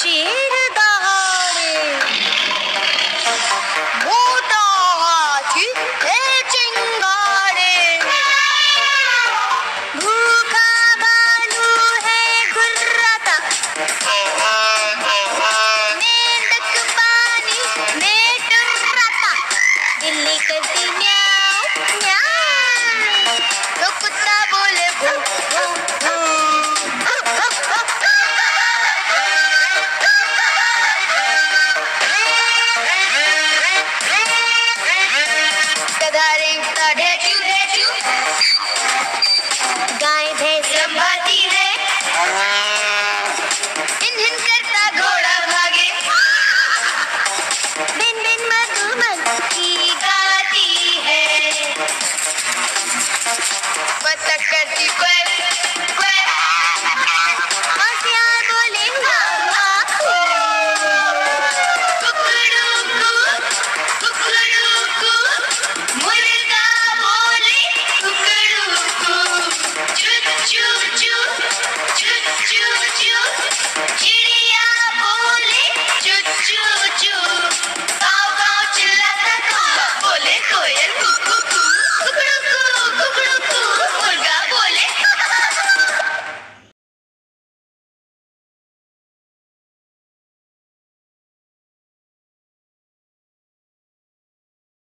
शेर दहाड़े मोटा हाथी है चिंगारे भूखा भालू है घुर्राता मेंढक पानी में टुर्राता बिल्ली करती म्याऊं म्याऊं तो कुत्ता बोले भू भू भू गधा रेंगता ढेर